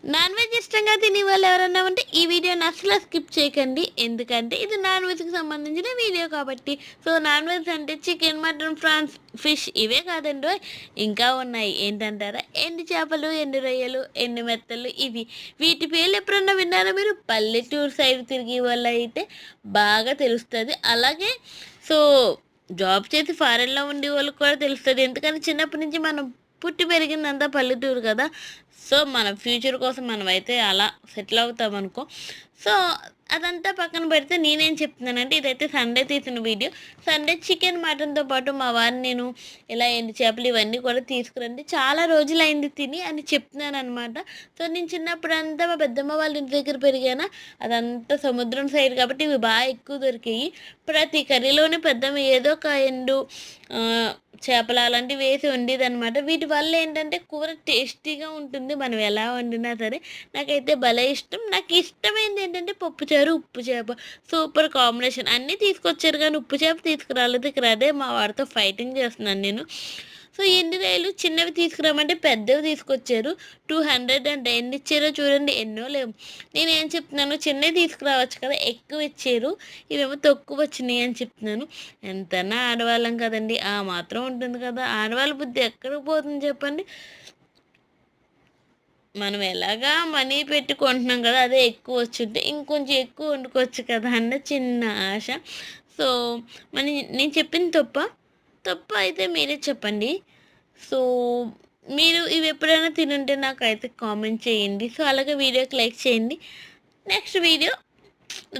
Non veg ఇష్టంగా తినే వాళ్ళు ఎవరన్నా ఉంటే ఈ వీడియోని అసలు స్కిప్ చేయకండి, ఎందుకంటే ఇది నాన్ వెజ్కి సంబంధించిన వీడియో కాబట్టి. సో నాన్ వెజ్ అంటే చికెన్, మటన్, ఫ్రాన్స్, ఫిష్ ఇవే కాదండి, ఇంకా ఉన్నాయి. ఏంటంటారా? ఎండు చేపలు, ఎండు రొయ్యలు, ఎండు మెత్తలు, ఇవి. వీటి పేర్లు ఎప్పుడన్నా విన్నారా మీరు? పల్లెటూరు సైడ్ తిరిగే వాళ్ళు అయితే బాగా తెలుస్తుంది. అలాగే సో జాబ్ చేసి ఫారెన్లో ఉండే వాళ్ళకి కూడా తెలుస్తుంది, ఎందుకంటే చిన్నప్పటి నుంచి మనం పుట్టి పెరిగిందంతా పల్లెటూరు కదా. సో మన ఫ్యూచర్ కోసం మనమైతే అలా సెటిల్ అవుతాం అనుకో. సో అదంతా పక్కన పెడితే నేనేం చెప్తున్నానంటే, ఇదైతే సండే తీసిన వీడియో. సండే చికెన్ మటన్తో పాటు మా వారిని నేను ఇలా ఎండు చేపలు ఇవన్నీ కూడా తీసుకురండి, చాలా రోజులైంది తిని అని చెప్తున్నాను అనమాట. సో నేను చిన్నప్పుడు అంతా మా పెద్దమ్మ వాళ్ళ ఇంటి దగ్గర పెరిగానా, అదంతా సముద్రం సైడ్ కాబట్టి ఇవి బాగా ఎక్కువ దొరికాయి. ప్రతి కర్రీలోనే పెద్దమ్మ ఏదో ఒక ఎండు చేపలు అలాంటివి వేసి వండేదనమాట. వీటి వల్ల ఏంటంటే కూర టేస్టీగా ఉంటుంది, మనం ఎలా వండినా సరే. నాకైతే భలే ఇష్టం. నాకు ఇష్టమైంది ఏంటంటే పప్పుచారు, ఉప్పు చేప, సూపర్ కాంబినేషన్. అన్నీ తీసుకొచ్చారు కానీ ఉప్పు చేప తీసుకురాలేదు. ఇక్కడ అదే మా వాడితో ఫైటింగ్ చేస్తున్నాను నేను. సో ఎండు రొయ్యలు చిన్నవి తీసుకురామంటే పెద్దవి తీసుకొచ్చారు. 200 అంటే ఎన్ని ఇచ్చారో చూడండి, ఎన్నో లేవు. నేనేం చెప్తున్నాను, చిన్నవి తీసుకురావచ్చు కదా, ఎక్కువ ఇచ్చారు, ఇవేమో తక్కువ వచ్చినాయి అని చెప్తున్నాను. ఎంతన్నా ఆడవాళ్ళం కదండి, ఆ మాత్రం ఉంటుంది కదా. ఆడవాళ్ళ బుద్ధి ఎక్కడికి పోతుంది చెప్పండి? మనం ఎలాగా మనీ పెట్టి కొంటున్నాం కదా, అదే ఎక్కువ వచ్చుంటే ఇంకొంచెం ఎక్కువ వండుకోవచ్చు కదా అన్న చిన్న ఆశ. సో మరి నేను చెప్పింది తప్ప తప్ప అయితే మీరే చెప్పండి. సో మీరు ఇవి ఎప్పుడైనా తినుంటే నాకైతే కామెంట్ చేయండి. సో అలాగే వీడియోకి లైక్ చేయండి. నెక్స్ట్ వీడియో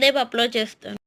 రేపు అప్లోడ్ చేస్తాను.